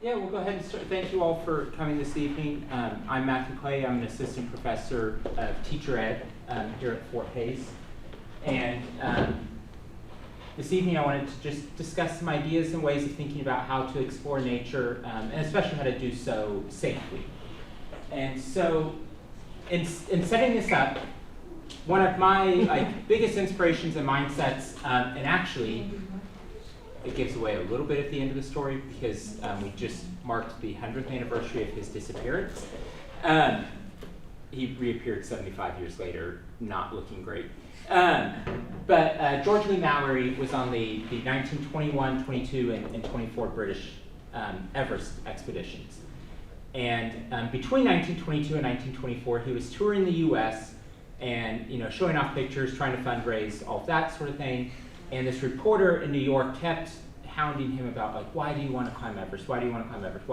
Yeah, we'll go ahead and start. Thank you all for coming this evening. I'm Matthew Clay. I'm an assistant professor of teacher ed here at Fort Hays. And this evening I wanted to just discuss some ideas and ways of thinking about how to explore nature, and especially how to do so safely. And so in setting this up, one of my biggest inspirations and mindsets, and actually it gives away a little bit at the end of the story because we just marked the 100th anniversary of his disappearance. He reappeared 75 years later, not looking great. But George Lee Mallory was on the 1921, 22, and 24 British Everest expeditions. And between 1922 and 1924, he was touring the US and showing off pictures, trying to fundraise, all of that sort of thing. And this reporter in New York kept hounding him about, why do you want to climb Everest? Why do you want to climb Everest?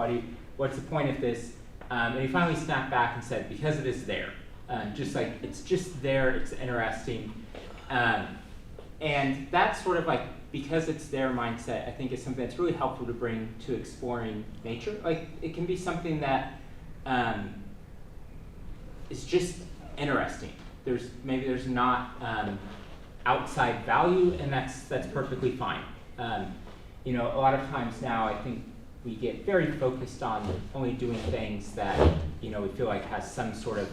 What's the point of this? And he finally snapped back and said, because it is there. It's just there, it's interesting. And that sort of because it's there mindset, I think is something that's really helpful to bring to exploring nature. It can be something that is just interesting. There's not outside value, and that's perfectly fine. A lot of times now I think we get very focused on only doing things that we feel like has some sort of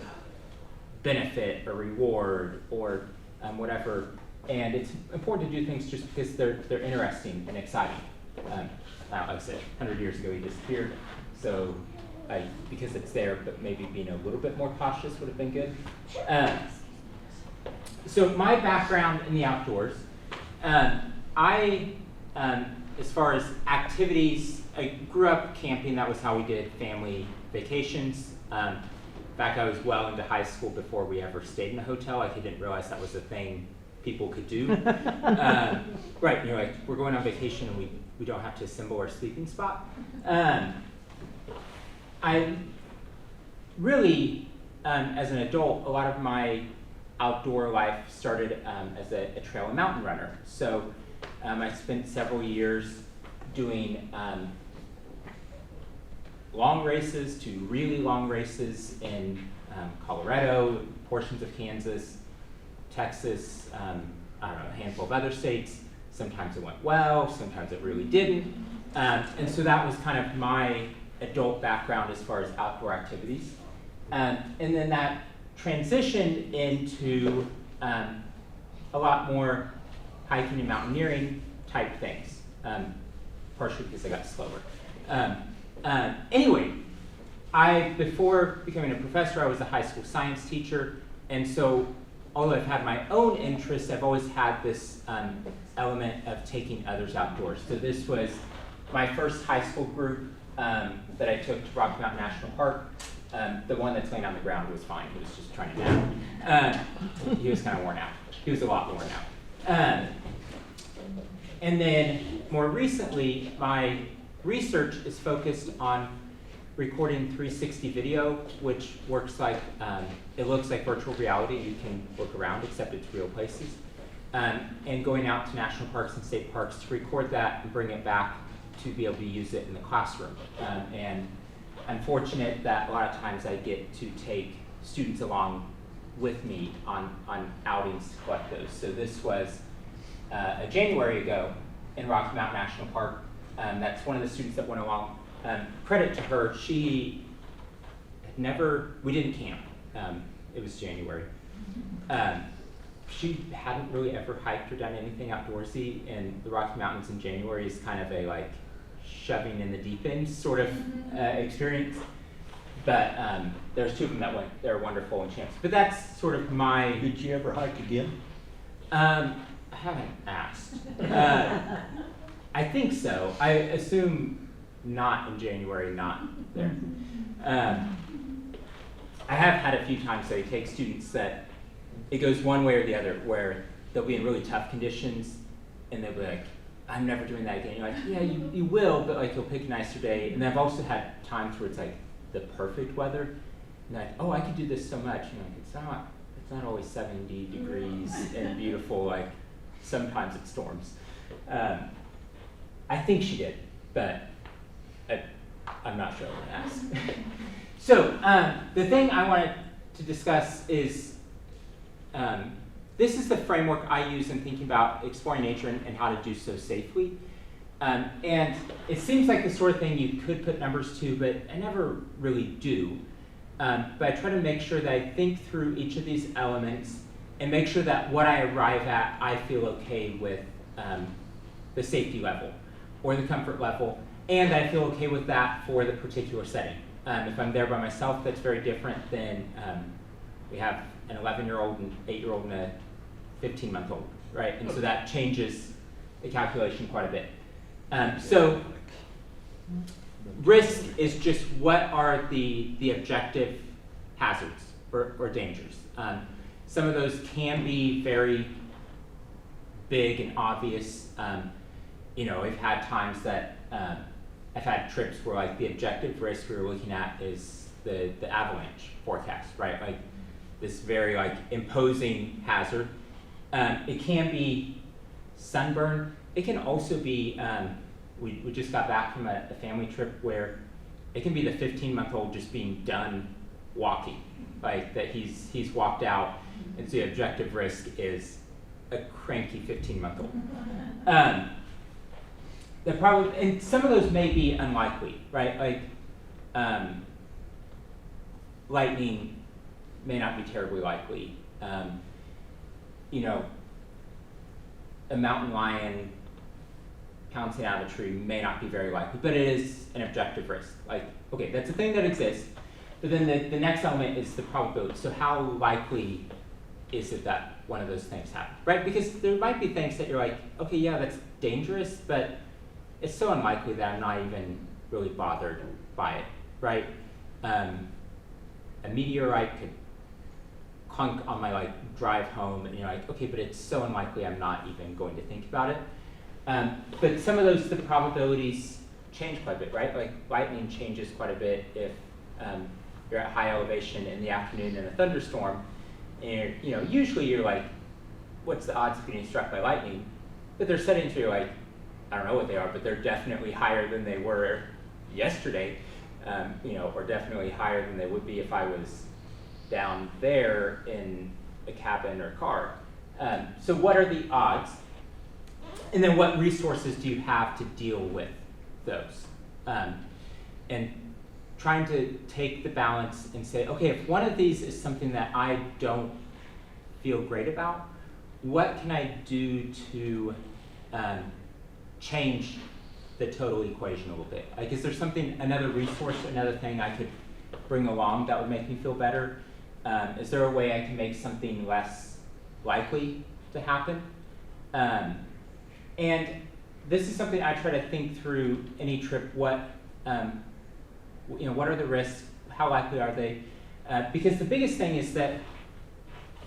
benefit or reward or whatever, and it's important to do things just because they're interesting and exciting. Like I said, 100 years ago he disappeared, so because it's there, but maybe being a little bit more cautious would have been good. So my background in the outdoors, as far as activities, I grew up camping. That was how we did family vacations. In fact, I was well into high school before we ever stayed in a hotel. I didn't realize that was a thing people could do. Right, we're going on vacation and we don't have to assemble our sleeping spot. I really, as an adult, a lot of my outdoor life started as a trail and mountain runner. So I spent several years doing long races to really long races in Colorado, portions of Kansas, Texas, a handful of other states. Sometimes it went well, sometimes it really didn't. And so that was kind of my adult background as far as outdoor activities. And then that transitioned into a lot more hiking and mountaineering type things, partially because I got slower. Anyway, before becoming a professor, I was a high school science teacher, and so although I've had my own interests, I've always had this element of taking others outdoors. So this was my first high school group that I took to Rocky Mountain National Park. The one that's laying on the ground was fine. He was just trying to nap. He was kind of worn out. He was a lot worn out. And then more recently, my research is focused on recording 360 video, which works it looks like virtual reality. You can look around, except it's real places. And going out to national parks and state parks to record that and bring it back to be able to use it in the classroom. And I'm fortunate that a lot of times I get to take students along with me on outings to collect those. So this was a January ago in Rocky Mountain National Park. That's one of the students that went along. Credit to her, we didn't camp. It was January. She hadn't really ever hiked or done anything outdoorsy, and the Rocky Mountains in January is kind of a shoving in the deep end sort of experience. But there's two of them that went. They're wonderful and champs. But that's sort of my. Did you ever hike again? I haven't asked. I think so. I assume not in January, not there. I have had a few times that I take students that it goes one way or the other, where they'll be in really tough conditions and they'll be like, I'm never doing that again. You're like, yeah, you will, but you'll pick a nicer day. And then I've also had times where it's the perfect weather. And oh, I could do this so much. It's not always 70 degrees and beautiful. Sometimes it storms. I think she did, but I'm not sure what to ask. So the thing I wanted to discuss is, this is the framework I use in thinking about exploring nature and how to do so safely. And it seems like the sort of thing you could put numbers to, but I never really do. But I try to make sure that I think through each of these elements and make sure that what I arrive at, I feel okay with the safety level or the comfort level, and I feel okay with that for the particular setting. If I'm there by myself, that's very different than we have an 11-year-old, an 8-year-old, and a 15-month-old, right? And so that changes the calculation quite a bit. So risk is just what are the objective hazards or dangers. Some of those can be very big and obvious. We've had times that I've had trips where like the objective risk we were looking at is the avalanche forecast, right? Like this very like imposing hazard. It can be sunburn. It can also be, we just got back from a family trip where it can be the 15-month-old just being done walking, like that he's walked out, and so the objective risk is a cranky 15-month-old. And some of those may be unlikely, right? Like lightning may not be terribly likely. A mountain lion pouncing out of a tree may not be very likely, but it is an objective risk. Like, okay, that's a thing that exists, but then the next element is the probability. So how likely is it that one of those things happen, right? Because there might be things that you're like, okay, yeah, that's dangerous, but it's so unlikely that I'm not even really bothered by it, right? A meteorite could clunk on my drive home, and you're like, okay, but it's so unlikely I'm not even going to think about it. But some of those, the probabilities change quite a bit, right? Like lightning changes quite a bit if you're at high elevation in the afternoon in a thunderstorm, and usually you're like, what's the odds of getting struck by lightning? But they're set into like, I don't know what they are, but they're definitely higher than they were yesterday, or definitely higher than they would be if I was down there in a cabin or car. So what are the odds? And then what resources do you have to deal with those? And trying to take the balance and say, okay, if one of these is something that I don't feel great about, what can I do to change the total equation a little bit? Like, is there something, another resource, another thing I could bring along that would make me feel better? Is there a way I can make something less likely to happen? And this is something I try to think through any trip. What are the risks? How likely are they? Because the biggest thing is that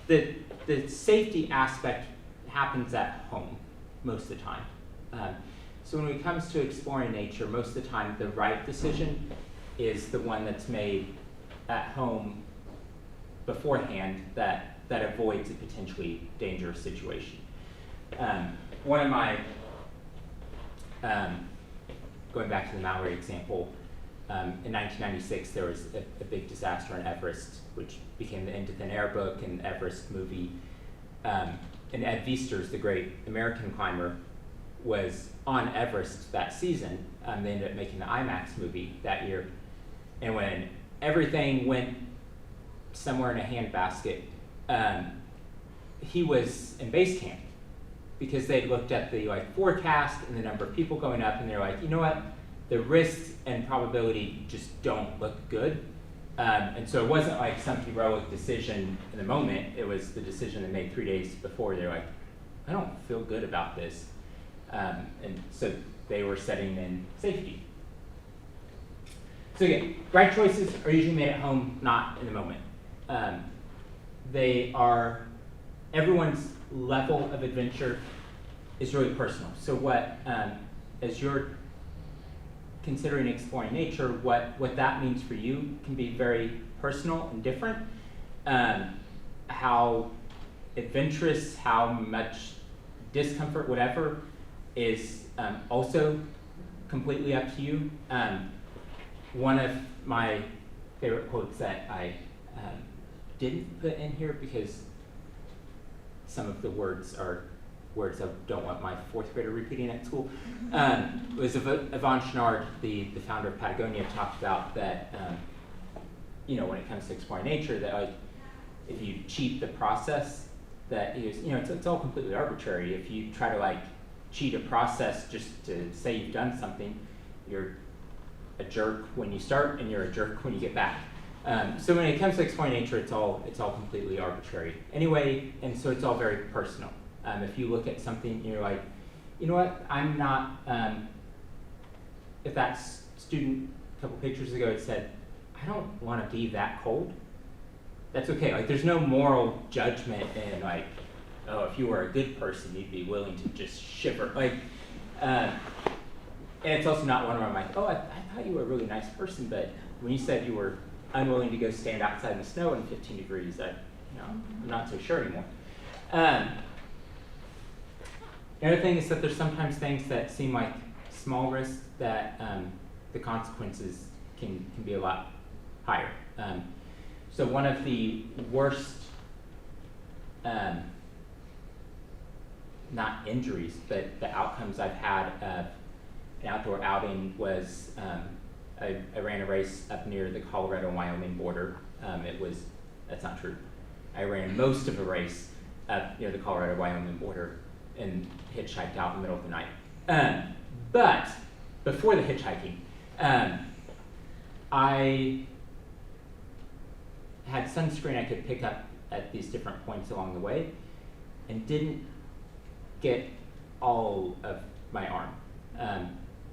the safety aspect happens at home most of the time. So when it comes to exploring nature, most of the time the right decision is the one that's made at home beforehand that avoids a potentially dangerous situation. One of my, going back to the Maori example, in 1996 there was a big disaster on Everest, which became the Into Thin Air book and the Everest movie. And Ed Viesturs, the great American climber, was on Everest that season. They ended up making the IMAX movie that year. And when everything went somewhere in a handbasket, he was in base camp because they'd looked at the forecast and the number of people going up, and they're like, you know what, the risks and probability just don't look good. And so it wasn't like some heroic decision in the moment. It was the decision they made 3 days before. They're like, I don't feel good about this. And so they were setting in safety. So again, right choices are usually made at home, not in the moment. Everyone's level of adventure is really personal. So what, as you're considering exploring nature, what that means for you can be very personal and different. How adventurous, how much discomfort, whatever, is also completely up to you. one of my favorite quotes that I didn't put in here because some of the words are words I don't want my fourth grader repeating at school, was Yvon Chouinard, the founder of Patagonia, talked about that, when it comes to exploring nature, that like, if you cheat the process, that is, it's all completely arbitrary. If you try to like cheat a process just to say you've done something, you're a jerk when you start and you're a jerk when you get back. So when it comes to exploring nature, it's all completely arbitrary. Anyway, and so it's all very personal. If you look at something, you're like, you know what, I'm not, if that student a couple pictures ago had said, I don't want to be that cold, that's okay. Like, there's no moral judgment in like, oh, if you were a good person, you'd be willing to just shiver. Like, and it's also not one where I'm like, oh, I thought you were a really nice person, but when you said you were unwilling to go stand outside in the snow in 15 degrees, I'm not so sure anymore. The other thing is that there's sometimes things that seem like small risks that the consequences can be a lot higher. So one of the worst, not injuries, but the outcomes I've had of an outdoor outing was I ran a race up near the Colorado and Wyoming border. That's not true. I ran most of a race up near the Colorado-Wyoming border and hitchhiked out in the middle of the night. But before the hitchhiking, I had sunscreen I could pick up at these different points along the way and didn't get all of my arm.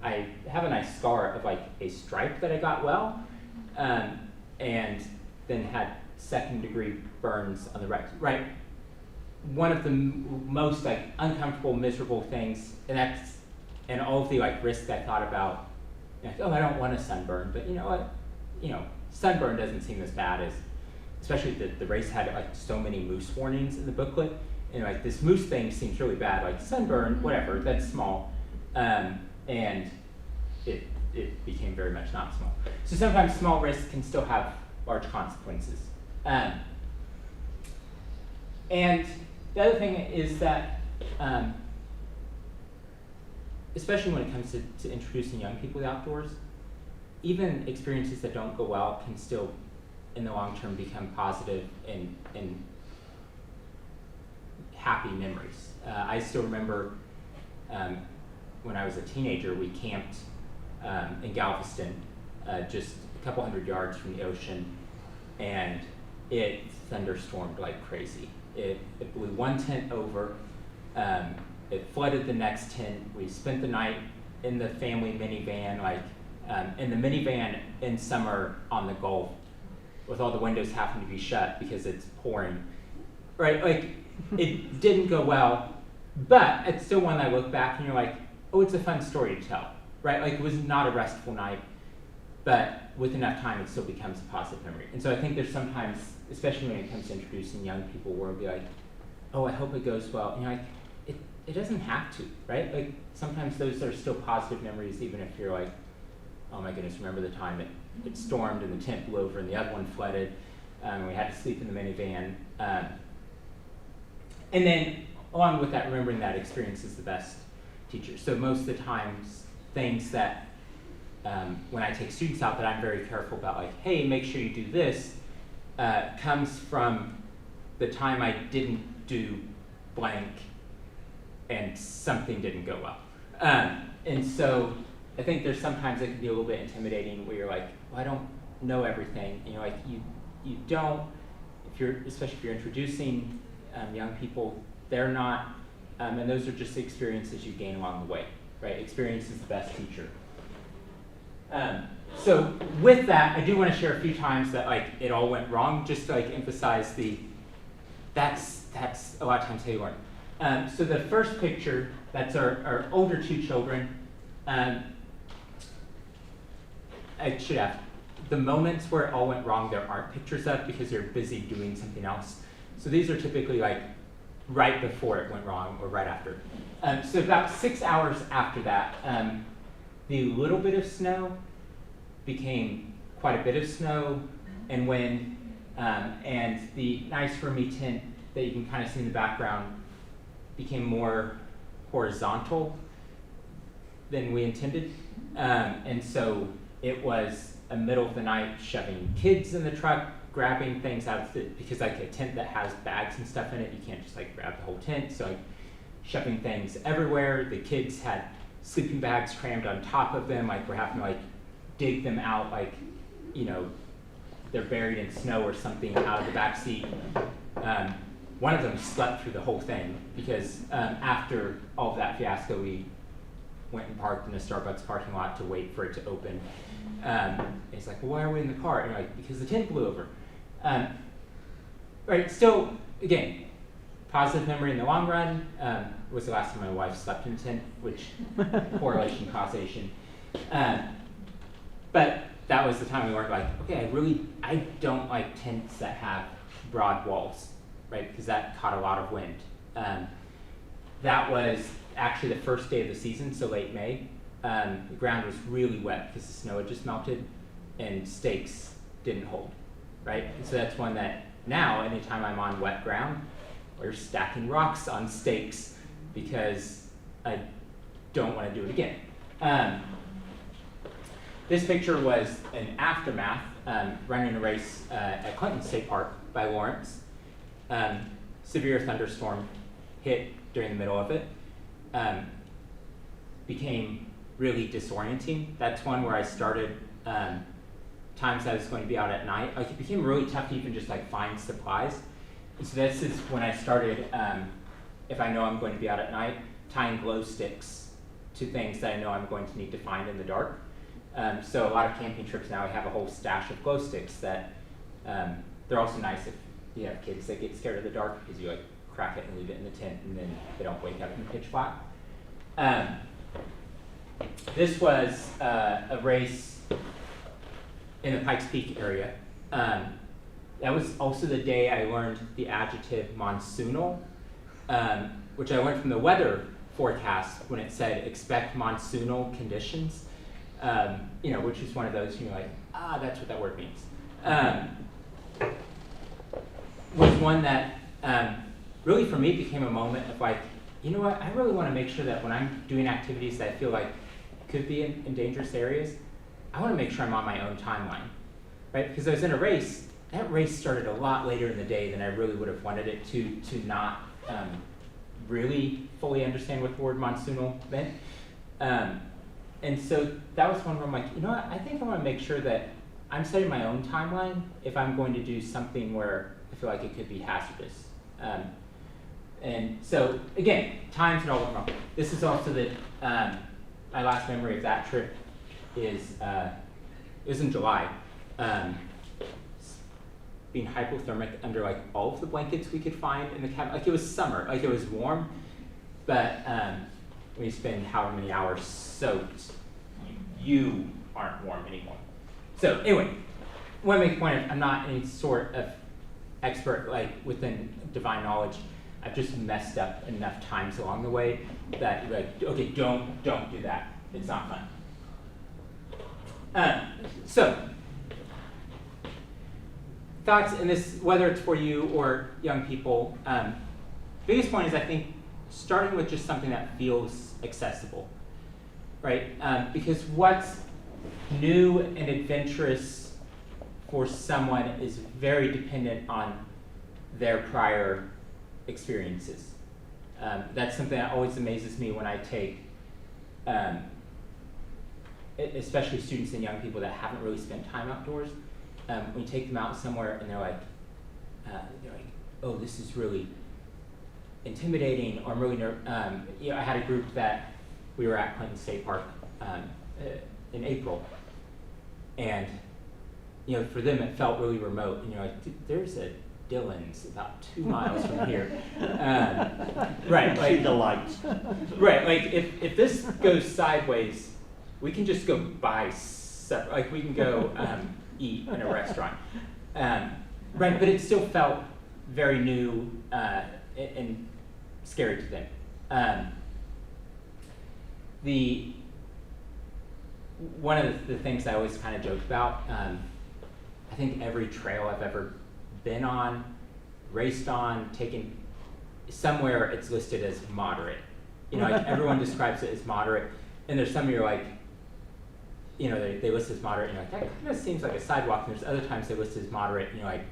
I have a nice scar of like a stripe that I got well, and then had second-degree burns on the right. One of the most like uncomfortable, miserable things, and all of the like risks I thought about. Like, oh, I don't want a sunburn, but you know what? Sunburn doesn't seem as bad as, especially the race had like so many moose warnings in the booklet, and like this moose thing seems really bad. Like sunburn, whatever, that's small, and it became very much not small. So sometimes small risks can still have large consequences. And the other thing is that, especially when it comes to introducing young people to the outdoors, even experiences that don't go well can still, in the long term, become positive and happy memories. I still remember when I was a teenager, we camped in Galveston, just a couple hundred yards from the ocean, and it thunderstormed like crazy. It blew one tent over, it flooded the next tent. We spent the night in the family minivan, in the minivan in summer on the Gulf, with all the windows having to be shut because it's pouring, right? Like, it didn't go well, but it's still one that I look back and you're like, oh, it's a fun story to tell, right? Like, it was not a restful night, but with enough time, it still becomes a positive memory. And so I think there's sometimes, especially when it comes to introducing young people, where it'll be like, oh, I hope it goes well. And you're like, it doesn't have to, right? Like, sometimes those are still positive memories, even if you're like, oh my goodness, remember the time it stormed and the tent blew over and the other one flooded, and we had to sleep in the minivan. And then, along with that, remembering that experience is the best teacher. So most of the times, things that, when I take students out that I'm very careful about, like, hey, make sure you do this, comes from the time I didn't do blank and something didn't go well. And so I think there's sometimes it can be a little bit intimidating where you're like, well, I don't know everything. And you're like, you don't, especially if you're introducing young people, they're not, and those are just the experiences you gain along the way, right? Experience is the best teacher. So with that, I do want to share a few times that like it all went wrong, just to like emphasize that's a lot of times how you learn. So the first picture, that's our older two children. I should have, the moments where it all went wrong, there aren't pictures of because they're busy doing something else. So these are typically like right before it went wrong or right after. So about 6 hours after that, the little bit of snow became quite a bit of snow and wind, and the nice roomy tent that you can kind of see in the background became more horizontal than we intended. And so it was a middle of the night shoving kids in the truck, grabbing things out of it, because like a tent that has bags and stuff in it, you can't just like grab the whole tent. So like shoving things everywhere. The kids had sleeping bags crammed on top of them, like we're having to like dig them out, like, you know, they're buried in snow or something out of the back seat. One of them slept through the whole thing because after all of that fiasco, we went and parked in a Starbucks parking lot to wait for it to open. And he's like, well, why are we in the car? And we're like, because the tent blew over. Right, still, again, positive memory in the long run. Was the last time my wife slept in a tent, which correlation, causation. But that was the time we weren't like, okay, I don't like tents that have broad walls, right? Because that caught a lot of wind. That was actually the first day of the season, so late May. The ground was really wet because the snow had just melted and stakes didn't hold, right? And so that's one that now, anytime I'm on wet ground, we're stacking rocks on stakes because I don't want to do it again. This picture was an aftermath, running a race at Clinton State Park by Lawrence. Severe thunderstorm hit during the middle of it. Became really disorienting. That's one where I started times I was going to be out at night. Like it became really tough to even just like find supplies. And so this is when I started, if I know I'm going to be out at night, tying glow sticks to things that I know I'm going to need to find in the dark. So a lot of camping trips now, I have a whole stash of glow sticks that they're also nice if you have kids that get scared of the dark because you like crack it and leave it in the tent and then they don't wake up in the pitch black. This was a race in the Pikes Peak area. That was also the day I learned the adjective monsoonal, which I learned from the weather forecast when it said expect monsoonal conditions, you know, which is one of those, you know, like, that's what that word means. Was one that really for me became a moment of like, you know what, I really want to make sure that when I'm doing activities that I feel like could be in dangerous areas, I want to make sure I'm on my own timeline, right? Because I was in a race, that race started a lot later in the day than I really would have wanted it to not really fully understand what the word monsoonal meant. And so that was one where I'm like, you know what, I think I want to make sure that I'm setting my own timeline if I'm going to do something where I feel like it could be hazardous. And so, again, times it all went wrong. This is also the, my last memory of that trip is, it was in July. Being hypothermic under like all of the blankets we could find in the cabin. Like it was summer, like it was warm, but when you spend however many hours soaked, you aren't warm anymore. So anyway, I want to make a point of I'm not any sort of expert like within divine knowledge. I've just messed up enough times along the way that you're like, okay, don't do that. It's not fun. So, thoughts in this, whether it's for you or young people, biggest point is I think starting with just something that feels accessible, right? Because what's new and adventurous for someone is very dependent on their prior experiences. That's something that always amazes me when I take, especially students and young people that haven't really spent time outdoors. When you take them out somewhere and they're like, oh, this is really intimidating, or I'm really you know, I had a group that we were at Clinton State Park in April, and you know, for them it felt really remote. And you're like, there's a Dillon's about 2 miles from here. Right, like the lights. Right, like if this goes sideways, we can just go buy separate. Like we can go eat in a restaurant. Right, but it still felt very new and scary to them. one of the things I always kind of joke about, I think every trail I've ever been on, raced on, taken, somewhere it's listed as moderate. You know, like everyone describes it as moderate, and there's some you're like, you know, they list as moderate, and you're like, that kind of seems like a sidewalk, and there's other times they list as moderate, and you're like,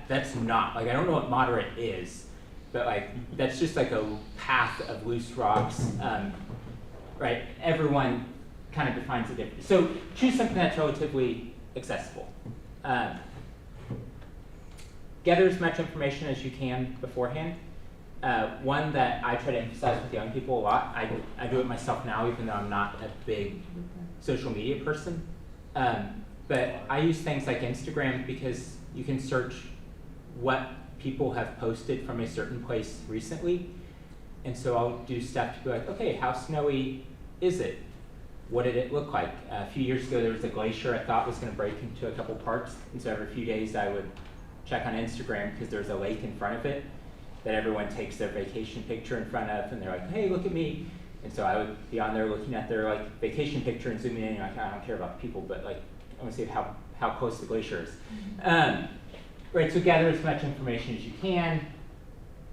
that's not, like I don't know what moderate is, but like, that's just like a path of loose rocks, right? Everyone kind of defines it differently. So choose something that's relatively accessible. Gather as much information as you can beforehand. One that I try to emphasize with young people a lot, I do it myself now even though I'm not a big social media person, but I use things like Instagram because you can search what people have posted from a certain place recently, and so I'll do stuff to be like, okay, how snowy is it? What did it look like? A few years ago there was a glacier I thought was going to break into a couple parts, and so every few days I would check on Instagram because there's a lake in front of it that everyone takes their vacation picture in front of, and they're like, hey, look at me. And so I would be on there looking at their like vacation picture and zooming in, and like, I don't care about people, but like, I want to see how close the glacier is. Right, so gather as much information as you can,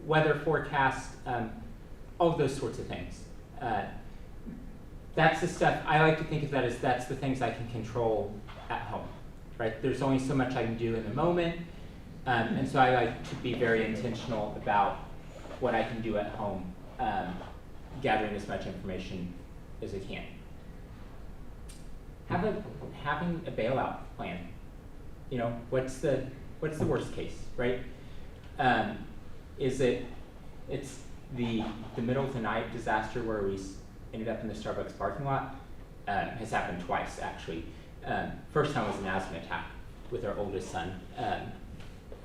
weather forecast, all of those sorts of things. That's the stuff, I like to think of that as that's the things I can control at home, right? There's only so much I can do in the moment, and so I like to be very intentional about what I can do at home, gathering as much information as I can. Having a bailout plan. You know, what's the worst case, right? It's the middle of the night disaster where we ended up in the Starbucks parking lot. Has happened twice, actually. First time was an asthma attack with our oldest son.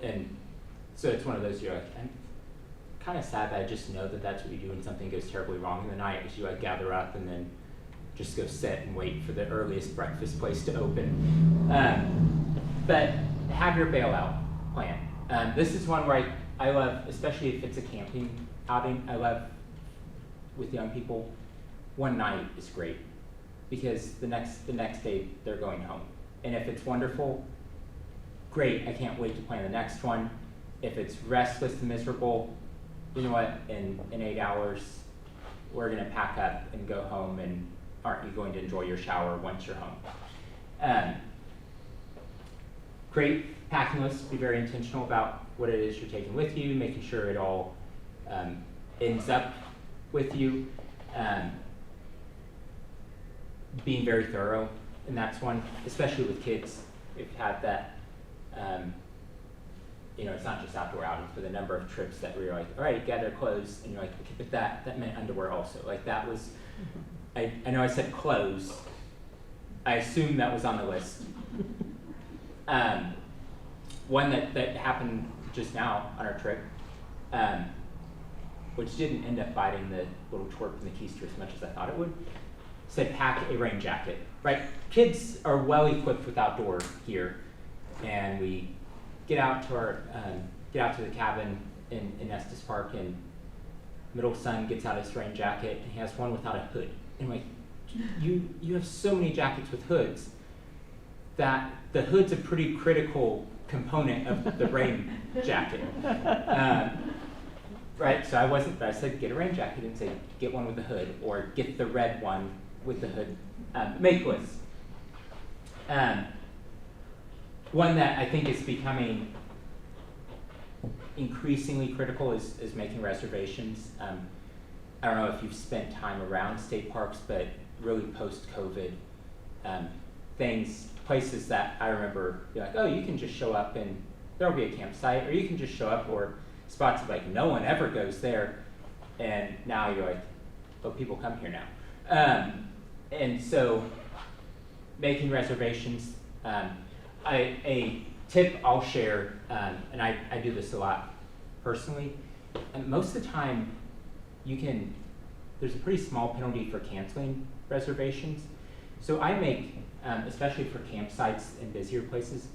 And so it's one of those, you're like, I'm kind of sad that I just know that that's what you do when something goes terribly wrong in the night, is you like gather up and then just go sit and wait for the earliest breakfast place to open. But have your bailout plan. This is one where I love, especially if it's a camping outing, I love with young people, one night is great because the next day they're going home. And if it's wonderful, great, I can't wait to plan the next one. If it's restless and miserable, you know what, in 8 hours, we're gonna pack up and go home, and aren't you going to enjoy your shower once you're home? Great packing list, be very intentional about what it is you're taking with you, making sure it all ends up with you. Being very thorough, and that's one, especially with kids. We've had that, you know, it's not just outdoor outings, but the number of trips that we were like, all right, gather clothes, and you're like, okay, but that meant underwear also. Like that was, I know I said clothes, I assume that was on the list. One that happened just now on our trip, which didn't end up biting the little twerp in the keister as much as I thought it would, said pack a rain jacket, right? Kids are well equipped with outdoor gear, and we get out to the cabin in Estes Park, and middle son gets out his rain jacket, and he has one without a hood. And I'm like, you have so many jackets with hoods that the hood's a pretty critical component of the rain jacket. Right, so I said get a rain jacket, and say get one with a hood, or get the red one with the hood. Make lists. One that I think is becoming increasingly critical is making reservations. I don't know if you've spent time around state parks, but really post-COVID, places that I remember, you're like, oh, you can just show up and there'll be a campsite, or you can just show up, or spots of like, no one ever goes there, and now you're like, oh, people come here now. And so making reservations, a tip I'll share, and I do this a lot personally, and most of the time there's a pretty small penalty for canceling reservations. So I make, especially for campsites in busier places,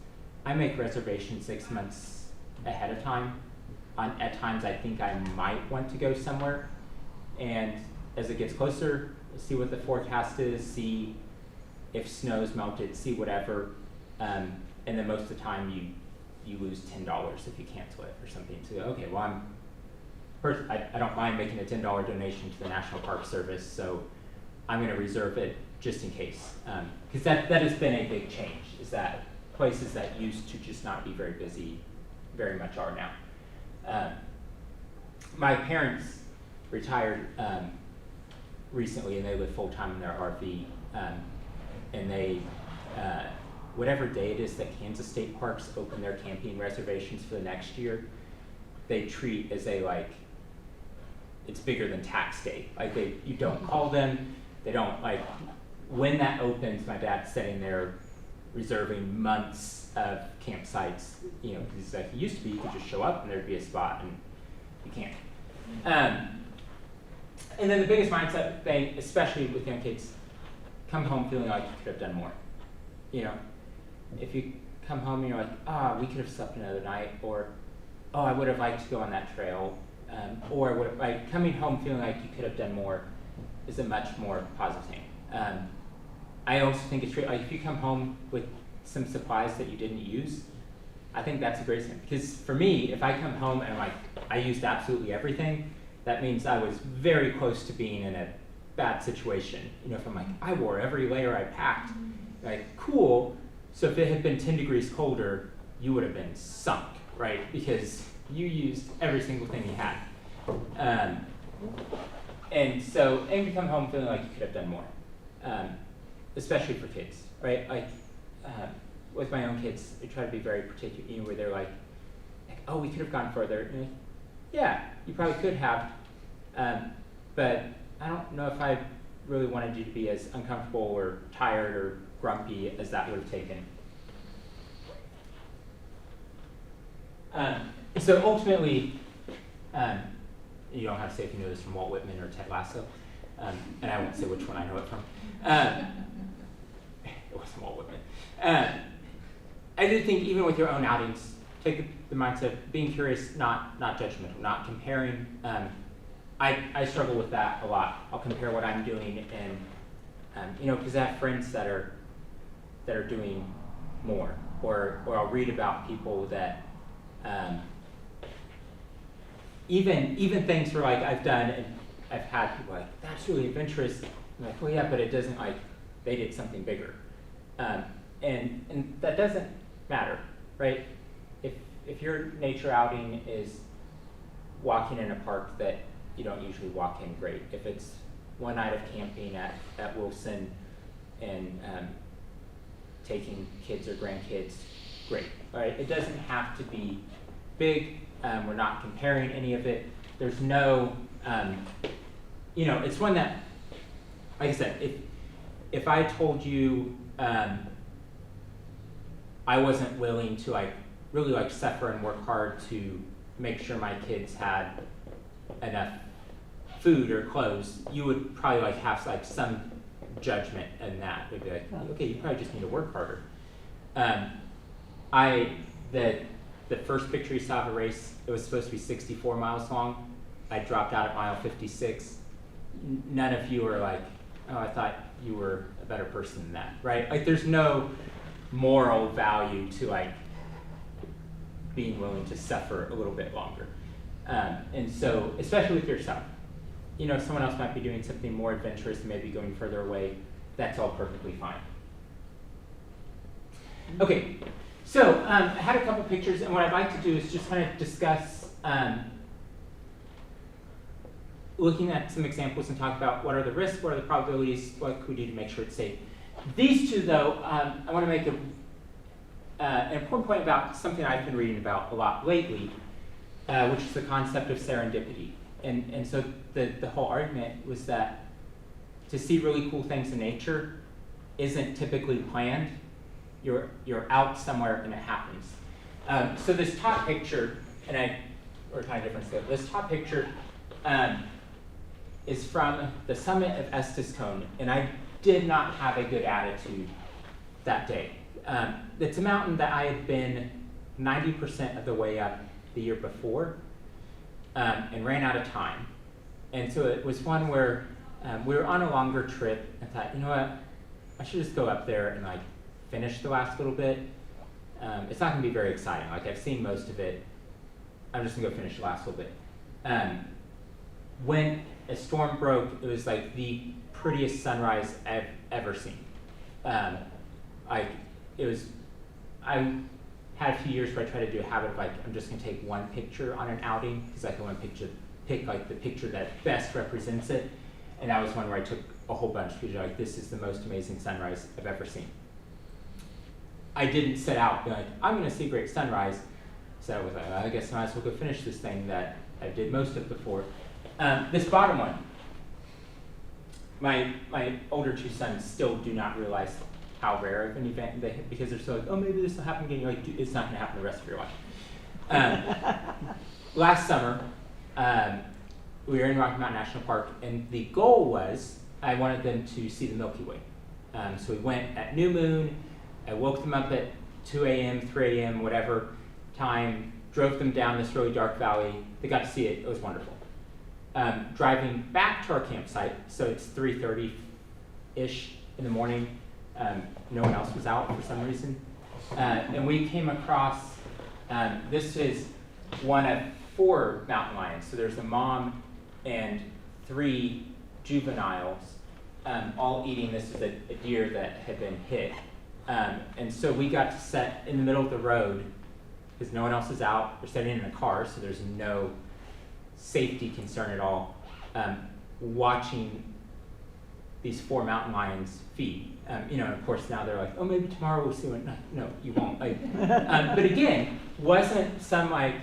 I make reservations 6 months ahead of time. At times I think I might want to go somewhere, and as it gets closer, see what the forecast is, see if snow's melted, see whatever, and then most of the time you lose $10 if you cancel it or something. So okay, well I don't mind making a $10 donation to the National Park Service, so I'm going to reserve it just in case, because that has been a big change. Is that places that used to just not be very busy, very much are now. My parents retired recently, and they live full time in their RV, and they. Whatever day it is that Kansas State Parks open their camping reservations for the next year, they treat as it's bigger than tax day. Like you don't call them, they don't when that opens, my dad's sitting there reserving months of campsites, because it used to be you could just show up and there'd be a spot, and you can't. And then the biggest mindset thing, especially with young kids, come home feeling like you could have done more. If you come home and you're like, we could have slept another night, or, I would have liked to go on that trail, or coming home feeling like you could have done more is a much more positive thing. I also think it's true, if you come home with some supplies that you didn't use, I think that's a great thing. Because for me, if I come home and I used absolutely everything, that means I was very close to being in a bad situation. If I'm I wore every layer I packed, cool. So if it had been 10 degrees colder, you would have been sunk, right? Because you used every single thing you had. And you come home feeling like you could have done more, especially for kids, right? With my own kids, I try to be very particular, where they're we could have gone further. And yeah, you probably could have, but I don't know if I really wanted you to be as uncomfortable or tired or grumpy as that would have taken. So ultimately, you don't have to say if you know this from Walt Whitman or Ted Lasso, and I won't say which one I know it from. It wasn't Walt Whitman. I do think even with your own outings, take the mindset of being curious, not judgmental, not comparing. I struggle with that a lot. I'll compare what I'm doing, and because I have friends that are doing more, or I'll read about people that even things where I've done, and I've had people that's really adventurous. I'm well, yeah, but it doesn't they did something bigger, and that doesn't matter, right? If your nature outing is walking in a park that you don't usually walk in, great. If it's one night of camping at Wilson and taking kids or grandkids, great. All right, it doesn't have to be big. We're not comparing any of it. There's no, it's one that, like I said, if I told you I wasn't willing to really suffer and work hard to make sure my kids had enough food or clothes, you would probably have some judgment in that. It'd be okay, you probably just need to work harder. The first picture you saw of a race, it was supposed to be 64 miles long. I dropped out at mile 56. None of you were I thought you were a better person than that, right? There's no moral value to being willing to suffer a little bit longer. And so, especially with yourself, someone else might be doing something more adventurous, maybe going further away. That's all perfectly fine. Okay, so I had a couple pictures, and what I'd like to do is just kind of discuss, looking at some examples and talk about what are the risks, what are the probabilities, what could we do to make sure it's safe. These two, though, I want to make an important point about something I've been reading about a lot lately, which is the concept of serendipity. And so the whole argument was that to see really cool things in nature isn't typically planned. You're out somewhere and it happens. So this top picture, and we're kind of different scale. This top picture is from the summit of Estes Cone, and I did not have a good attitude that day. It's a mountain that I had been 90% of the way up the year before, and ran out of time. And so it was one where we were on a longer trip and thought, you know what, I should just go up there and like finish the last little bit. It's not gonna be very exciting. Like I've seen most of it. I'm just gonna go finish the last little bit. When a storm broke, it was like the prettiest sunrise I've ever seen. I had a few years where I tried to do a habit of like, I'm just gonna take one picture on an outing, because I can only pick like the picture that best represents it. And that was one where I took a whole bunch because you're like, this is the most amazing sunrise I've ever seen. I didn't set out being like, I'm gonna see a great sunrise. So I was like, I guess I might as well go finish this thing that I did most of before. This bottom one, my older two sons still do not realize how rare of an event because they're so like, oh, maybe this will happen again. You're like, it's not gonna happen the rest of your life. Last summer, we were in Rocky Mountain National Park, and the goal was I wanted them to see the Milky Way. So we went at new moon. I woke them up at 2 a.m., 3 a.m., whatever time, drove them down this really dark valley. They got to see it. It was wonderful. Driving back to our campsite, so it's 3:30-ish in the morning. No one else was out for some reason. And we came across, this is one of 4 mountain lions. So there's a mom and 3 juveniles, all eating. This is a deer that had been hit. And so we got to set in the middle of the road because no one else is out. We're sitting in a car, so there's no safety concern at all, watching these 4 mountain lions feed. And of course now they're like, oh, maybe tomorrow we'll see one. No, you won't. Like, but again, wasn't some like,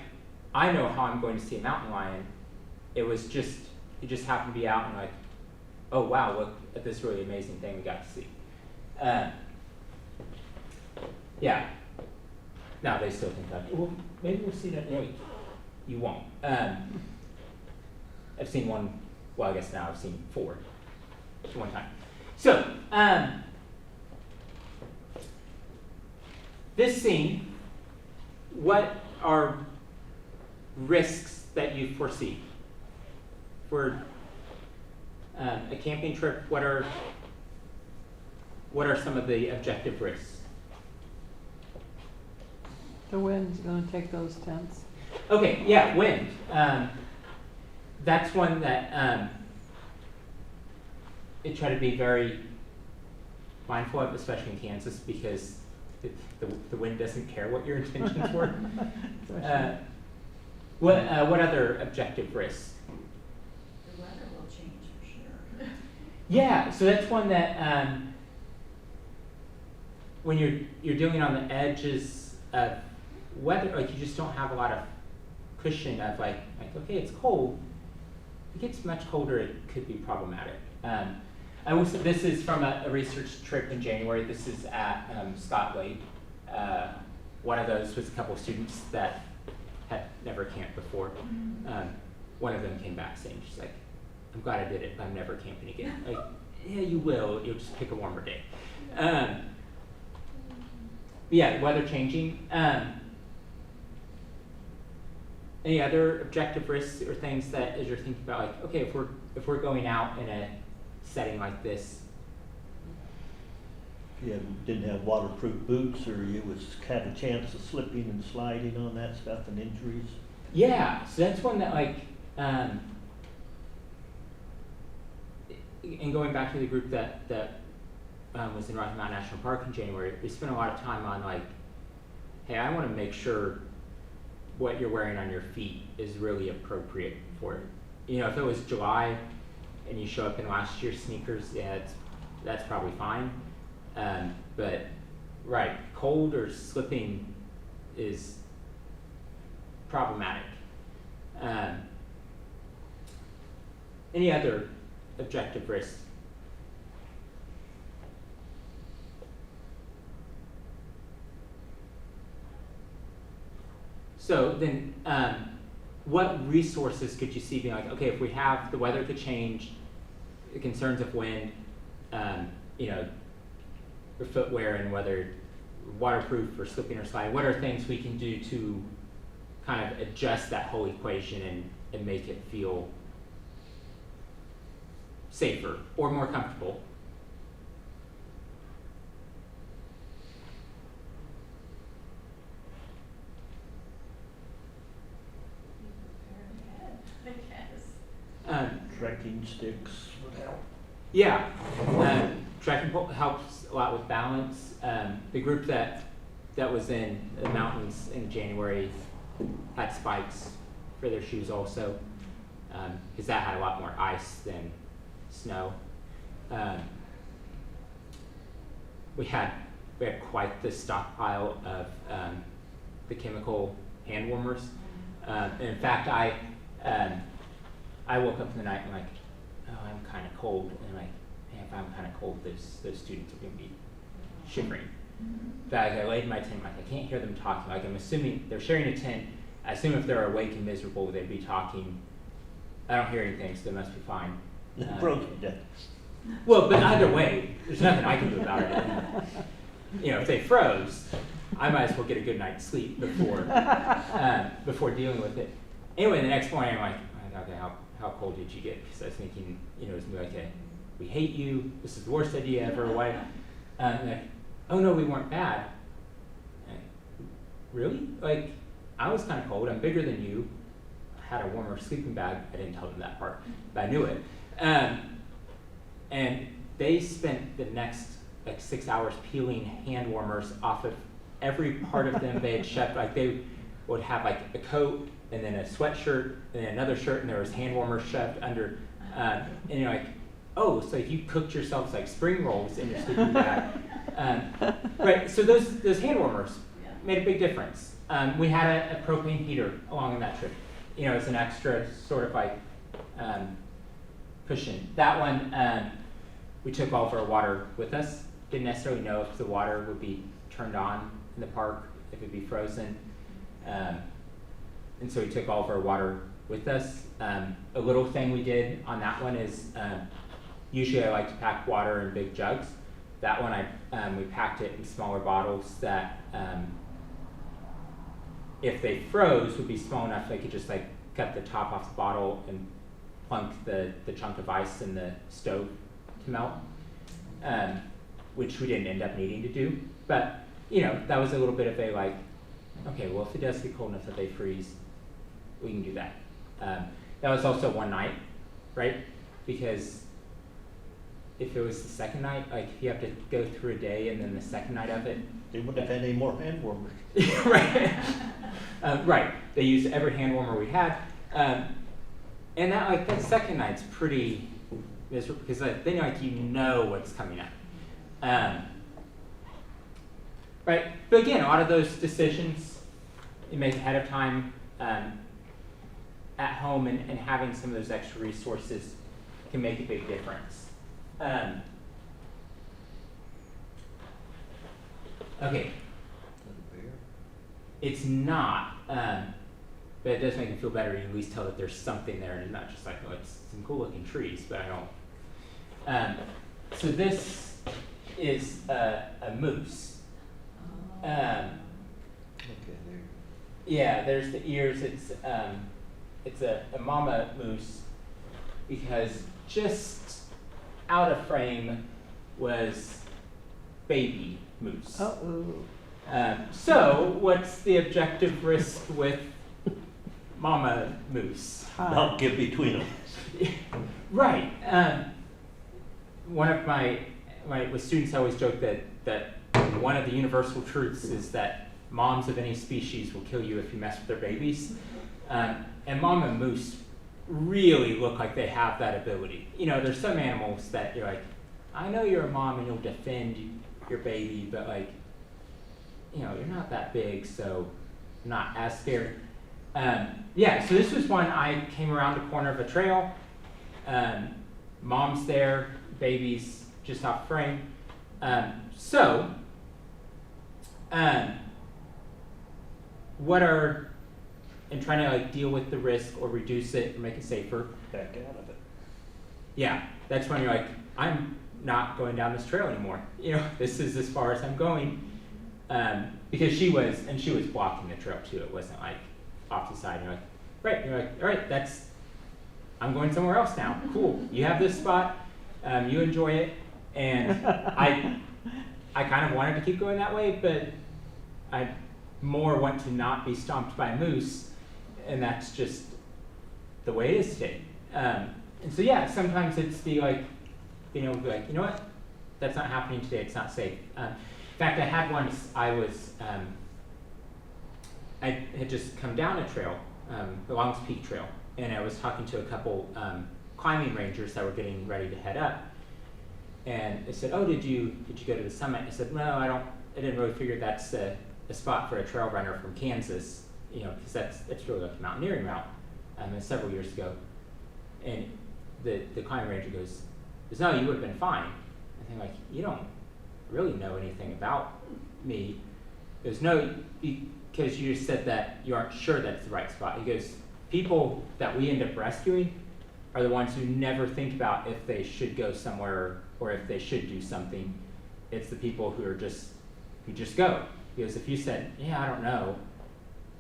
I know how I'm going to see a mountain lion. It just happened to be out and like, oh wow, look at this really amazing thing we got to see. Yeah. Now they still think that, well, maybe we'll see that. No, you won't. I've seen one, well, I guess now I've seen 4 at one time. So, this scene, what are risks that you foresee? For a camping trip, what are some of the objective risks? The wind's gonna take those tents. Okay, yeah, wind. That's one that I try to be very mindful of, especially in Kansas, because the wind doesn't care what your intentions were. What other objective risks? The weather will change for sure. Yeah, so that's one that when you're doing on the edges of weather, like you just don't have a lot of cushion of like okay, it's cold. If it gets much colder, it could be problematic. I will say this is from a research trip in January. This is at Scott Lake. One of those was a couple of students that had never camped before. One of them came back saying, she's like, I'm glad I did it, but I'm never camping again. Like, yeah, you will. You'll just pick a warmer day. Yeah, weather changing. Any other objective risks or things that as you're thinking about, like, okay, if we're going out in a setting like this? You didn't have waterproof boots, or you had a chance of slipping and sliding on that stuff and injuries? Yeah, so that's one that like, and going back to the group that was in Rocky Mountain National Park in January, we spent a lot of time on like, hey, I want to make sure what you're wearing on your feet is really appropriate for it. You know, if it was July and you show up in last year's sneakers, yeah, that's probably fine. But right, cold or slipping is problematic. Any other objective risks? So then, what resources could you see being like, okay, if we have the weather could change, the concerns of wind, you know, your footwear and whether waterproof or slipping or sliding, what are things we can do to kind of adjust that whole equation and make it feel safer or more comfortable? reed sticks would help. Yeah, trekking pole helps a lot with balance. The group that was in the mountains in January had spikes for their shoes also, because that had a lot more ice than snow. We had quite the stockpile of the chemical hand warmers. And in fact, I woke up in the night and like, oh, I'm kind of cold, and I'm like, man, if I'm kind of cold, those students are going to be shivering. But I laid in my tent, like I can't hear them talking. Like I'm assuming they're sharing a tent. I assume if they're awake and miserable, they'd be talking. I don't hear anything, so they must be fine. Broken down. Well, but either way, there's nothing I can do about it. And, you know, if they froze, I might as well get a good night's sleep before dealing with it. Anyway, the next morning, I'm like, okay, how cold did you get? Because I was thinking, you know, it was gonna be like, we hate you. This is the worst idea ever. Why? And like, oh no, we weren't bad. And, really? Like, I was kind of cold. I'm bigger than you. I had a warmer sleeping bag. I didn't tell them that part, but I knew it. And they spent the next like 6 hours peeling hand warmers off of every part of them they had shoved. Like they would have like a coat and then a sweatshirt and then another shirt, and there was hand warmers shoved under. And you're like, oh, so you cooked yourselves like spring rolls in your sleeping bag. Right, so those hand warmers made a big difference. We had a propane heater along on that trip. You know, it's an extra sort of like cushion. That one, we took all of our water with us. Didn't necessarily know if the water would be turned on in the park, if it'd be frozen. And so we took all of our water with us. A little thing we did on that one is, usually I like to pack water in big jugs. That one, we packed it in smaller bottles that, if they froze, would be small enough they could just like cut the top off the bottle and plunk the chunk of ice in the stove to melt, which we didn't end up needing to do. But, you know, that was a little bit of a like, okay, well, if it does get cold enough that they freeze, we can do that. That was also one night, right? Because if it was the second night, like you have to go through a day and then the second night of it. They wouldn't have had any more hand warmers. Right. Right. They used every hand warmer we had. And that second night's pretty miserable because then like you know what's coming up. Right. But again, a lot of those decisions you make ahead of time at home, and having some of those extra resources can make a big difference. Okay. It's not, but it does make me feel better. You at least tell that there's something there, and it's not just like, oh, it's some cool looking trees, but I don't. So this is a moose. Okay, there. Yeah, there's the ears. It's a mama moose because just out of frame was baby moose. Uh-oh. So what's the objective risk with mama moose? Not get between them. Right. One of my with students I always joke that one of the universal truths is that moms of any species will kill you if you mess with their babies. And mama moose really look like they have that ability. You know, there's some animals that you're like, I know you're a mom and you'll defend your baby, but like, you know, you're not that big, so I'm not as scared. Yeah, so this was one I came around the corner of a trail. Mom's there, baby's just off frame. And trying to like deal with the risk or reduce it or make it safer. Back out of it. Yeah, that's when you're like, I'm not going down this trail anymore. You know, this is as far as I'm going. Because she was blocking the trail too. It wasn't like off the side. You're like, right. You're like, all right, I'm going somewhere else now. Cool. You have this spot. You enjoy it. And I kind of wanted to keep going that way, but I more want to not be stomped by a moose, and that's just the way it is today. and so yeah, sometimes it's be like, being able to be like, you know what, that's not happening today, it's not safe. In fact, I had once, I had just come down a trail, the Longs Peak Trail, and I was talking to a couple climbing rangers that were getting ready to head up. And they said, "Oh, did you go to the summit?" I said, "No, I didn't really figure that's a spot for a trail runner from Kansas, you know, because that's really like a mountaineering route." Several years ago, and the climbing ranger goes, "No, you would have been fine." I think like, you don't really know anything about me. He goes, "No, because you just said that you aren't sure that it's the right spot." He goes, "People that we end up rescuing are the ones who never think about if they should go somewhere or if they should do something. It's the people who just go." He goes, "If you said, yeah, I don't know,"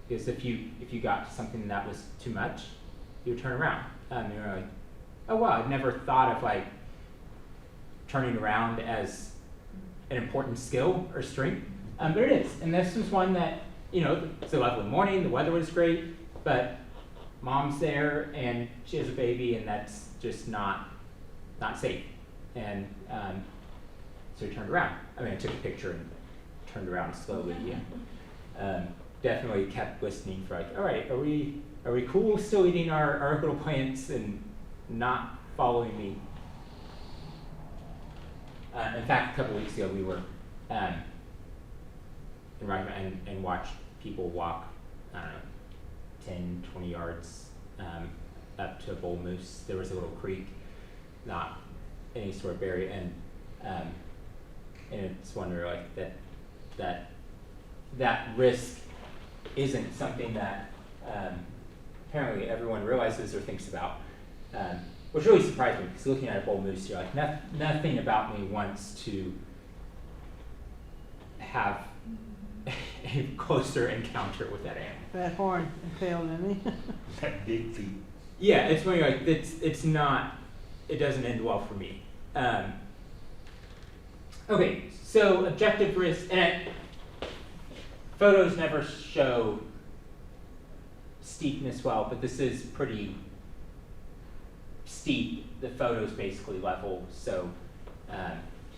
because if you got to something that was too much, you would turn around. You're like, "Oh wow, I'd never thought of like turning around as an important skill or strength." But it is, and this was one that, you know, it's a lovely morning, the weather was great, but mom's there and she has a baby, and that's just not safe. And so we turned around. I mean, I took a picture and turned around slowly. Yeah. Definitely kept listening for like, all right, are we cool still eating our little plants and not following me? In fact, a couple weeks ago we were in Rockman and watched people walk, I don't know, 10, 20 yards up to a bull moose. There was a little creek, not any sort of barrier, and it's wonder like that risk isn't something that apparently everyone realizes or thinks about, which really surprised me, because looking at a bull moose, you're like, nothing about me wants to have a closer encounter with that animal. That horn impaled in me. That big feet. Yeah, it's when you're like, it's not, it doesn't end well for me. Okay, so objective risk, and photos never show steepness well, but this is pretty steep. The photo's basically level, so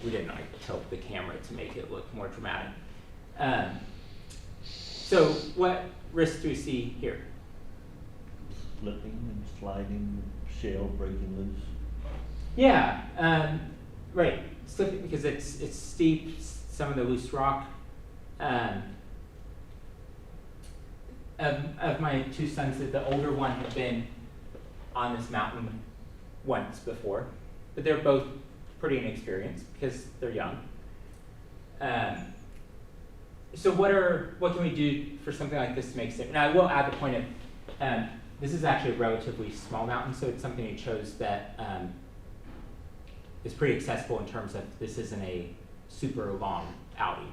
we didn't like tilt the camera to make it look more dramatic. So what risks do we see here? Slipping and sliding, shale breaking loose. Yeah, right. Slipping because it's steep. Some of the loose rock. Of my two sons, the older one had been on this mountain once before, but they're both pretty inexperienced because they're young. So what can we do for something like this to make it? Now I will add the point of this is actually a relatively small mountain, so it's something he chose that is pretty accessible in terms of this isn't a super long outing.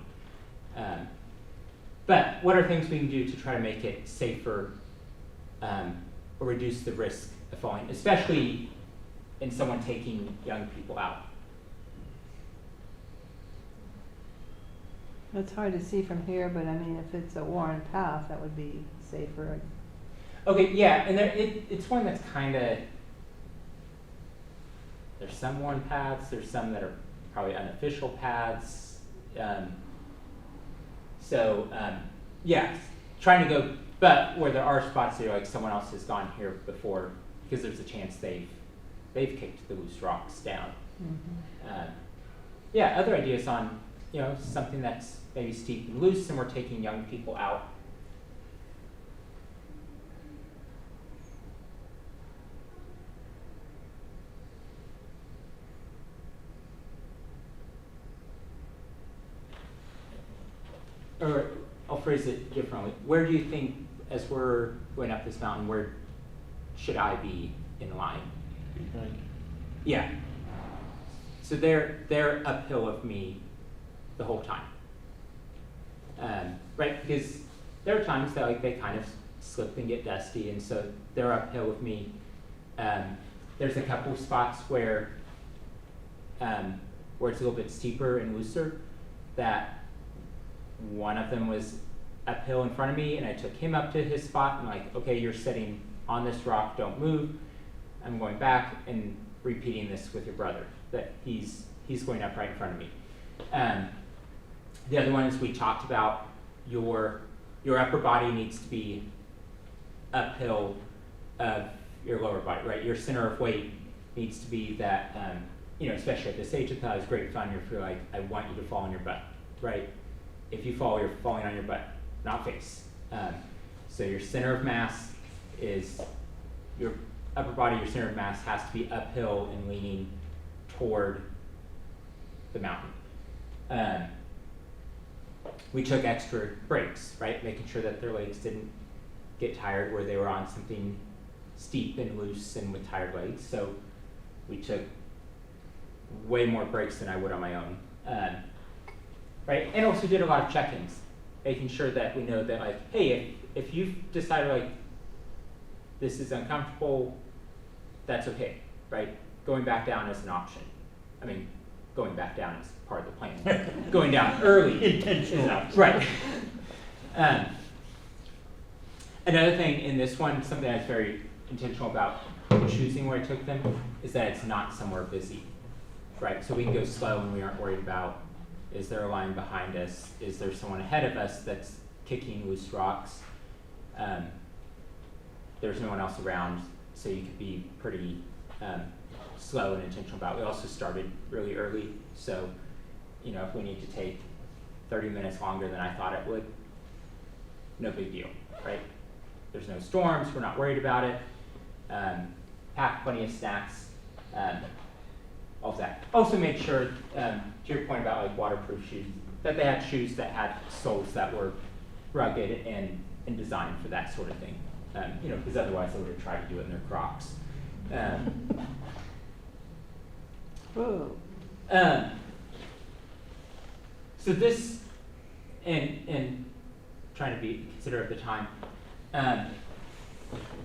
But what are things we can do to try to make it safer or reduce the risk of falling, especially in someone taking young people out? It's hard to see from here, but I mean, if it's a worn path, that would be safer. Okay, yeah, and it's one that's kind of, there's some worn paths, there's some that are probably unofficial paths. Yeah, trying to go, but where there are spots that are like someone else has gone here before, because there's a chance they've kicked the loose rocks down. Mm-hmm. Yeah, other ideas on, you know, something that's maybe steep and loose, and we're taking young people out. Or I'll phrase it differently. Where do you think, as we're going up this mountain, where should I be in line? Behind. Yeah. So they're uphill of me the whole time. Right? Because there are times that they kind of slip and get dusty, and so they're uphill with me. There's a couple spots where it's a little bit steeper and looser, that one of them was uphill in front of me, and I took him up to his spot and like, okay, you're sitting on this rock, don't move. I'm going back and repeating this with your brother, that he's going up right in front of me. The other one is we talked about your upper body needs to be uphill of your lower body, right? Your center of weight needs to be that, especially at this age, I thought it was great fun. You feel like, I want you to fall on your butt, right? If you fall, you're falling on your butt, not face. So your center of mass is, your upper body, your center of mass has to be uphill and leaning toward the mountain. We took extra breaks, right? Making sure that their legs didn't get tired where they were on something steep and loose and with tired legs. So we took way more breaks than I would on my own. Right? And also did a lot of check-ins, making sure that we know that, like, hey, if you've decided, like, this is uncomfortable, that's okay, right? Going back down is an option. I mean, going back down is part of the plan. Going down early is Intentional. an option. Right. Another thing in this one, something I was very intentional about choosing where I took them, is that it's not somewhere busy, right? So we can go slow and we aren't worried about, is there a line behind us? Is there someone ahead of us that's kicking loose rocks? There's no one else around, so you could be pretty slow and intentional about it. We also started really early, so if we need to take 30 minutes longer than I thought it would, no big deal, right? There's no storms, we're not worried about it. Pack plenty of snacks, all of that. Also made sure, to your point about like waterproof shoes, that they had shoes that had soles that were rugged and designed for that sort of thing. Because otherwise they would have tried to do it in their Crocs. Whoa. So this, and trying to be considerate of the time,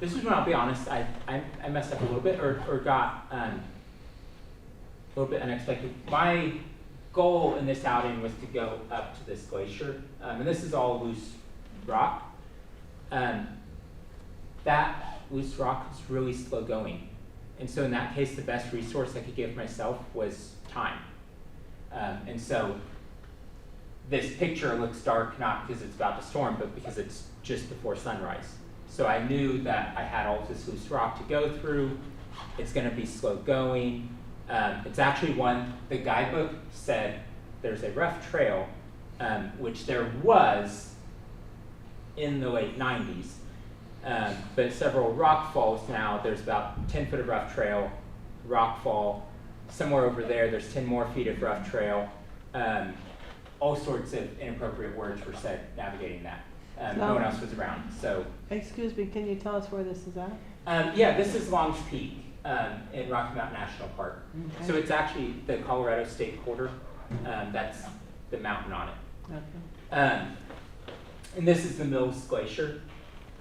this is when I'll be honest, I messed up a little bit or got a little bit unexpected. My goal in this outing was to go up to this glacier, and this is all loose rock. That loose rock is really slow going. And so in that case, the best resource I could give myself was time. And so this picture looks dark, not because it's about to storm, but because it's just before sunrise. So I knew that I had all this loose rock to go through. It's gonna be slow going. It's actually one, the guidebook said there's a rough trail, which there was in the late 90s. But several rock falls now, there's about 10 foot of rough trail, rock fall. Somewhere over there, there's 10 more feet of rough trail. All sorts of inappropriate words were said navigating that. No one else was around, so. Excuse me, can you tell us where this is at? Yeah, this is Longs Peak in Rocky Mountain National Park. Okay. So it's actually the Colorado state border. That's the mountain on it. Okay. And this is the Mills Glacier.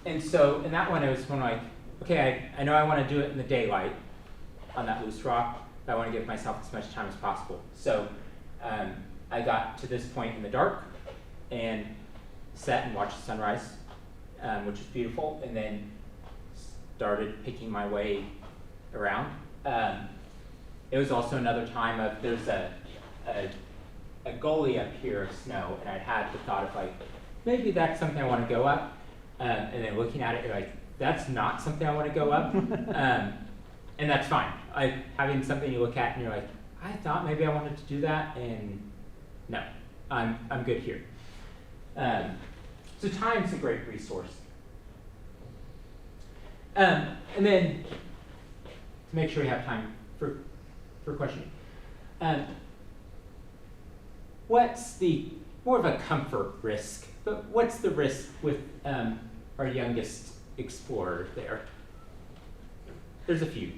And so in that one, it was when like, okay, I know I want to do it in the daylight on that loose rock, but I want to give myself as much time as possible. So I got to this point in the dark and sat and watched the sunrise, which was beautiful, and then started picking my way around. It was also another time of, there's a gully up here of snow, and I'd had the thought of like, maybe that's something I want to go up. And then looking at it, you're like, that's not something I want to go up. And that's fine. Having something you look at and you're like, I thought maybe I wanted to do that, and no, I'm good here. So time's a great resource. And then to make sure we have time for questioning. What's the more of a comfort risk, but what's the risk with our youngest explorer there? There's a few.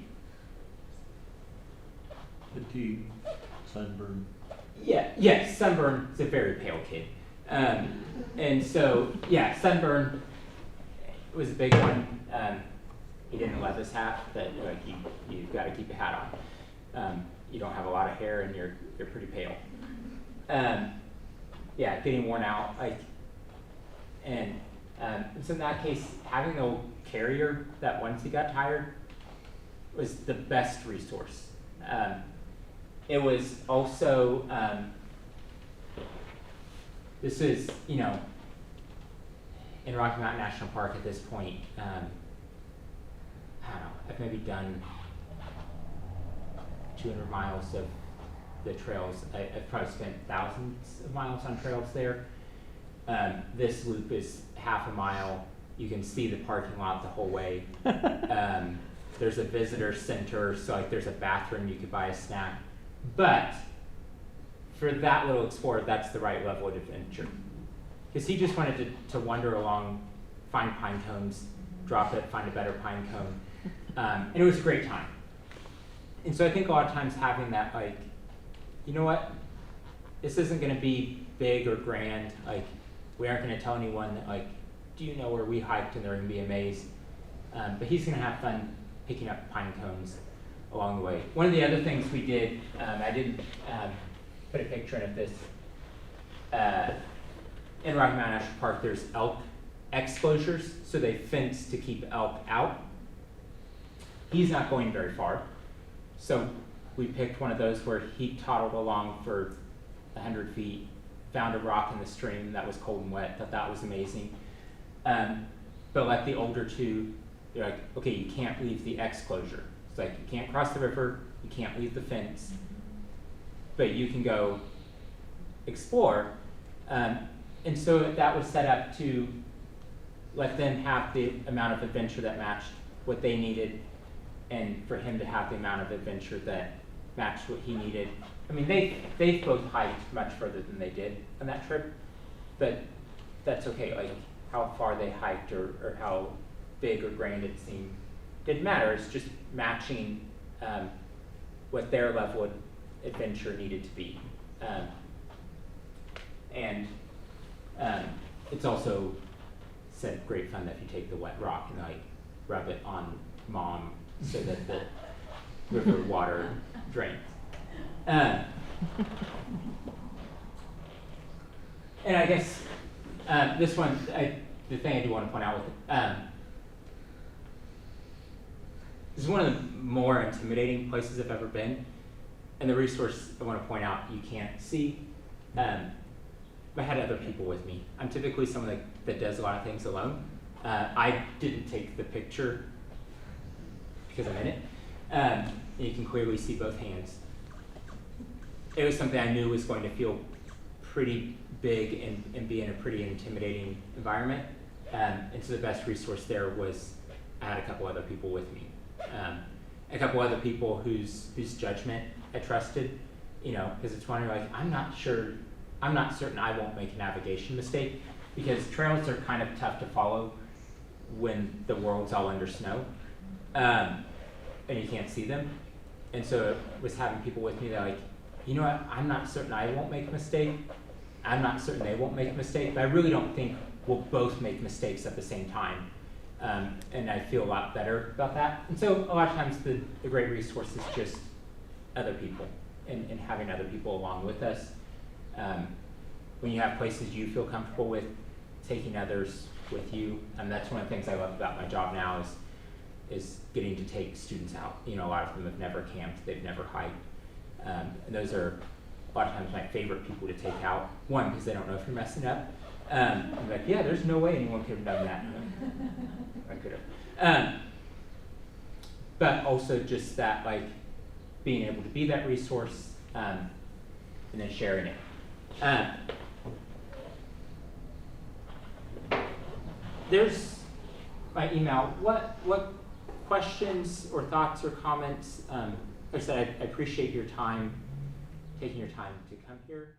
Fatigue, sunburn. Yes, sunburn is a very pale kid. And so, yeah, sunburn was a big one. He didn't love his hat, but like you've got to keep a hat on. You don't have a lot of hair and you're pretty pale. Yeah, getting worn out. So in that case, having the carrier that once he got tired, was the best resource. It was also, this is, you know, in Rocky Mountain National Park at this point, I don't know, I've maybe done 200 miles of the trails. I've probably spent thousands of miles on trails there. This loop is half a mile. You can see the parking lot the whole way. There's a visitor center, so like there's a bathroom, you could buy a snack. But for that little explorer, that's the right level of adventure. Because he just wanted to wander along, find pine cones, drop it, find a better pine cone. And it was a great time. And so I think a lot of times having that, like, you know what, this isn't gonna be big or grand, like, we aren't gonna tell anyone that, like, do you know where we hiked, and they're gonna be amazed. But he's gonna have fun picking up pine cones along the way. One of the other things we did, I didn't put a picture in of this, in Rocky Mountain National Park, there's elk exclosures, so they fence to keep elk out. He's not going very far, so we picked one of those where he toddled along for 100 feet, found a rock in the stream that was cold and wet, thought that was amazing. But like the older two, they're like, okay, you can't leave the exclosure. It's like, you can't cross the river, you can't leave the fence, but you can go explore. And so that was set up to let them have the amount of adventure that matched what they needed, and for him to have the amount of adventure that matched what he needed. I mean, they both hiked much further than they did on that trip, but that's okay. Like how far they hiked or how big or grand it seemed didn't matter. It's just matching what their level of adventure needed to be. It's also said great fun that if you take the wet rock and like rub it on mom so that the river water drains. And I guess this one, the thing I do want to point out with it, this is one of the more intimidating places I've ever been. And the resource I want to point out you can't see. I had other people with me. I'm typically someone that does a lot of things alone. I didn't take the picture because I'm in it. And you can clearly see both hands. It was something I knew was going to feel pretty big and be in a pretty intimidating environment. And so the best resource there was I had a couple other people with me. A couple other people whose judgment I trusted, you know, because it's one you're like, I'm not certain I won't make a navigation mistake, because trails are kind of tough to follow when the world's all under snow, and you can't see them. And so it was having people with me that like, you know what, I'm not certain I won't make a mistake, I'm not certain they won't make a mistake, but I really don't think we'll both make mistakes at the same time. And I feel a lot better about that. And so a lot of times the great resource is just other people and having other people along with us. When you have places you feel comfortable with, taking others with you, and that's one of the things I love about my job now is getting to take students out. You know, a lot of them have never camped, they've never hiked. And those are a lot of times my favorite people to take out. One, because they don't know if you're messing up. I'm like, yeah, there's no way anyone could have done that. I could have. But also just that, like, being able to be that resource, and then sharing it. There's my email. What questions or thoughts or comments? Like I said, I appreciate your time, taking your time to come here.